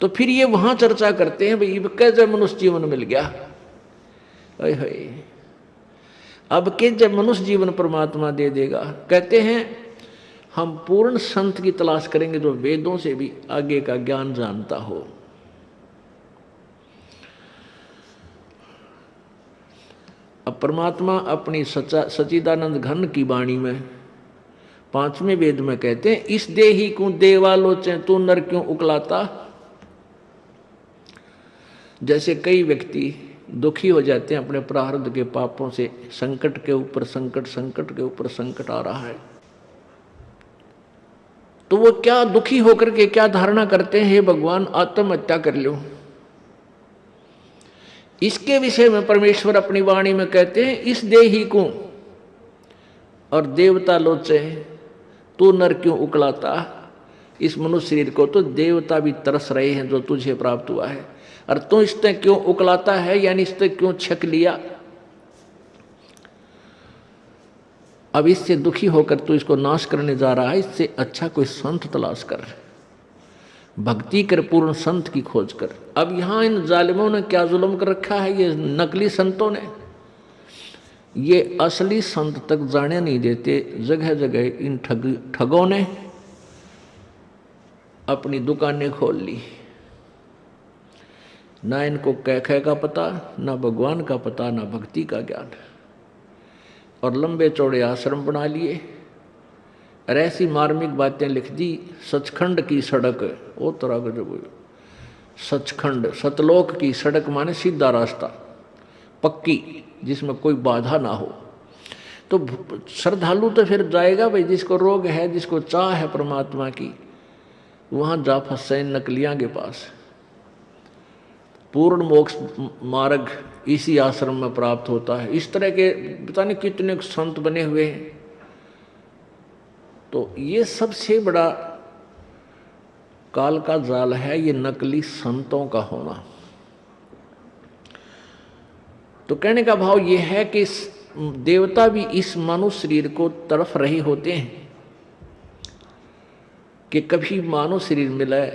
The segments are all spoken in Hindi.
तो फिर ये वहां चर्चा करते हैं भाई कैसे मनुष्य जीवन मिल गया, अब के जब मनुष्य जीवन परमात्मा दे देगा। कहते हैं हम पूर्ण संत की तलाश करेंगे जो वेदों से भी आगे का ज्ञान जानता हो। अब परमात्मा अपनी सच्चिदानंद घन की वाणी में 5वें वेद में कहते हैं इस देही को देवालोचे तू नर क्यों उकलाता। जैसे कई व्यक्ति दुखी हो जाते हैं अपने प्रारब्ध के पापों से, संकट के ऊपर संकट, संकट के ऊपर संकट आ रहा है, तो वो क्या दुखी होकर के क्या धारणा करते हैं, हे भगवान आत्महत्या कर लो। इसके विषय में परमेश्वर अपनी वाणी में कहते हैं इस देही को और देवता लोचे तू नर क्यों उकलाता। इस मनुष्य शरीर को तो देवता भी तरस रहे हैं जो तुझे प्राप्त हुआ है, और तू इससे क्यों उकलाता है, यानी इससे क्यों छक लिया। अब इससे दुखी होकर तू इसको नाश करने जा रहा है, इससे अच्छा कोई संत तलाश कर, भक्ति कर, पूर्ण संत की खोज कर। अब यहां इन जालिमों ने क्या जुल्म कर रखा है, ये नकली संतों ने, ये असली संत तक जाने नहीं देते। जगह जगह इन ठगों ने अपनी दुकानें खोल ली, ना इनको कैखे का पता, ना भगवान का पता, ना भक्ति का ज्ञान, और लंबे चौड़े आश्रम बना लिए और ऐसी मार्मिक बातें लिख दी। सचखंड की सड़क, वो तरह का जो सचखंड, सतलोक की सड़क माने सीधा रास्ता, पक्की, जिसमें कोई बाधा ना हो। तो श्रद्धालु तो फिर जाएगा भाई, जिसको रोग है, जिसको चाह है परमात्मा की, वहां जा फंसे नकलियां के पास। पूर्ण मोक्ष मार्ग इसी आश्रम में प्राप्त होता है। इस तरह के पता नहीं कितने संत बने हुए हैं। तो ये सबसे बड़ा काल का जाल है, ये नकली संतों का होना। तो कहने का भाव ये है कि देवता भी इस मानव शरीर को तड़फ रहे होते हैं कि कभी मानव शरीर मिले,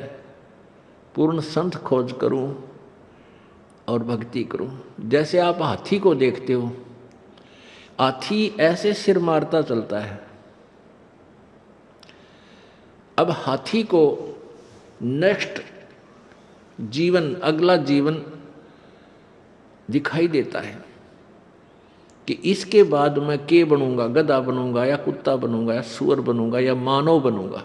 पूर्ण संत खोज करूं और भक्ति करूं। जैसे आप हाथी को देखते हो, हाथी ऐसे सिर मारता चलता है। अब हाथी को नेक्स्ट जीवन, अगला जीवन दिखाई देता है कि इसके बाद मैं के बनूंगा, गधा बनूंगा या कुत्ता बनूंगा या सुअर बनूंगा या मानव बनूंगा।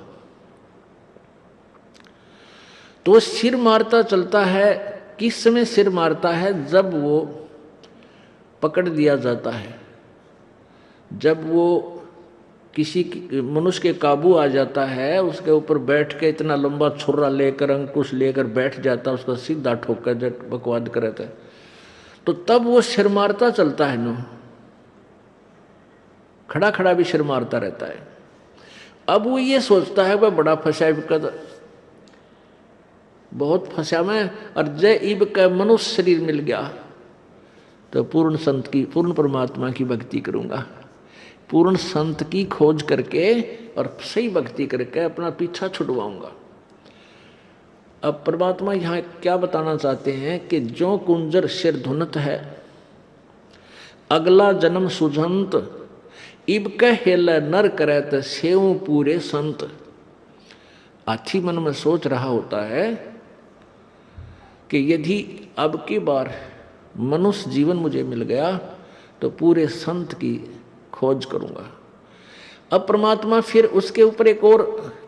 तो सिर मारता चलता है। किस समय सिर मारता है? जब वो पकड़ दिया जाता है, जब वो किसी मनुष्य के काबू आ जाता है, उसके ऊपर बैठ के इतना लंबा छुरा लेकर, अंकुश लेकर बैठ जाता है, उसका सीधा ठोकर बकवाद करता है, तो तब वो सिर मारता चलता है नो, खड़ा खड़ा भी सिर मारता रहता है। अब वो ये सोचता है वह बड़ा फंसा, बहुत फंसा मैं, और जय इब का मनुष्य शरीर मिल गया तो पूर्ण संत की, पूर्ण परमात्मा की भक्ति करूंगा। पूर्ण संत की खोज करके और सही भक्ति करके अपना पीछा छुड़वाऊंगा। अब परमात्मा यहाँ क्या बताना चाहते हैं कि जो कुंजर सिर धुनत है, अगला जन्म सुझंत, इब कह हेल नर करत सेव पूरे संत। हाथी मन में सोच रहा होता है कि यदि अब की बार मनुष्य जीवन मुझे मिल गया तो पूरे संत की खोज करूंगा। अब परमात्मा फिर उसके ऊपर एक और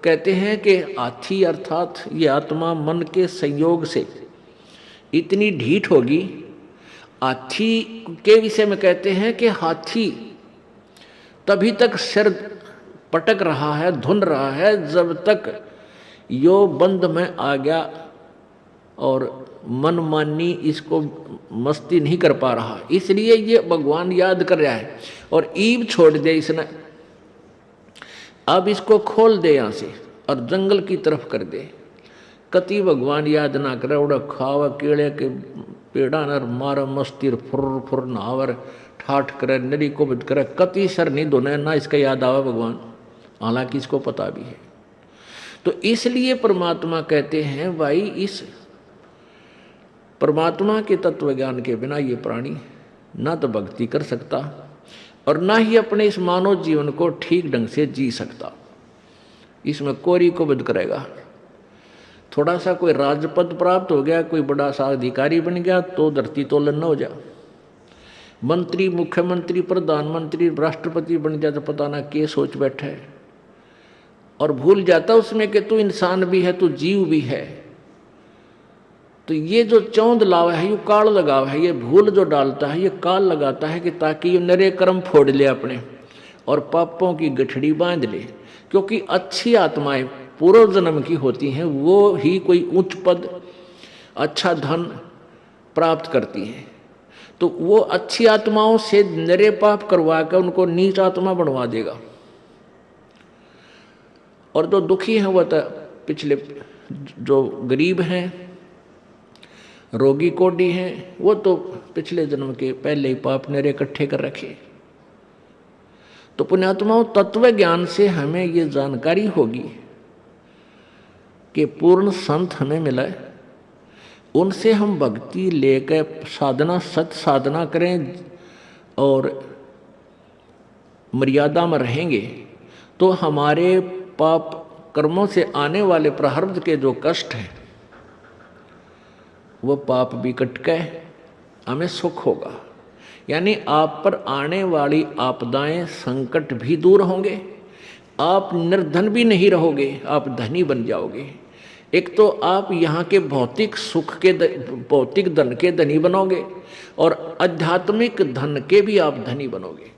कहते हैं कि हाथी अर्थात ये आत्मा मन के संयोग से इतनी ढीठ होगी। हाथी के विषय में कहते हैं कि हाथी तभी तक सिर पटक रहा है, धुन रहा है, जब तक यो बंध में आ गया और मनमानी इसको मस्ती नहीं कर पा रहा। इसलिए ये भगवान याद कर रहा है और ईब छोड़ दे इसने। अब इसको खोल दे यहाँ से और जंगल की तरफ कर दे। कति भगवान याद ना करे, उड़ा खावा केड़े के पेड़ा नर मार मस्ती फुर फुर नहावर ठाठ करे, नरी को बिद करे, कति सर नहीं धोने ना इसका याद आवा भगवान, हालांकि इसको पता भी है। तो इसलिए परमात्मा कहते हैं भाई इस परमात्मा के तत्व ज्ञान के बिना ये प्राणी ना तो भक्ति कर सकता और ना ही अपने इस मानव जीवन को ठीक ढंग से जी सकता। इसमें कोरी को बद करेगा। थोड़ा सा कोई राजपद प्राप्त हो गया, कोई बड़ा सा अधिकारी बन गया तो धरती तोलन न हो जा। मंत्री, मुख्यमंत्री, प्रधानमंत्री, राष्ट्रपति बन जाए तो पता ना क्या सोच बैठा है, और भूल जाता उसमें कि तू इंसान भी है, तू जीव भी है। तो ये जो चौंध लावा है, ये काल लगावा है, ये भूल जो डालता है, ये काल लगाता है कि ताकि ये नरे कर्म फोड़ ले अपने और पापों की गठड़ी बांध ले। क्योंकि अच्छी आत्माएं पूर्व जन्म की होती हैं, वो ही कोई उच्च पद, अच्छा धन प्राप्त करती हैं। तो वो अच्छी आत्माओं से नरे पाप करवा कर उनको नीच आत्मा बनवा देगा। और जो दुखी हैं वह तो पिछले, जो गरीब हैं, रोगी कोडी हैं, वो तो पिछले जन्म के पहले ही पाप नरे इकट्ठे कर रखे। तो पुण्यात्माओं, तत्व ज्ञान से हमें ये जानकारी होगी कि पूर्ण संत हमें मिला है, उनसे हम भक्ति लेकर साधना, सत साधना करें और मर्यादा में रहेंगे तो हमारे पाप कर्मों से आने वाले प्रारब्ध के जो कष्ट हैं वो पाप भी कट के हमें सुख होगा। यानी आप पर आने वाली आपदाएं, संकट भी दूर होंगे, आप निर्धन भी नहीं रहोगे, आप धनी बन जाओगे। एक तो आप यहाँ के भौतिक सुख के, भौतिक धन के धनी बनोगे और आध्यात्मिक धन के भी आप धनी बनोगे।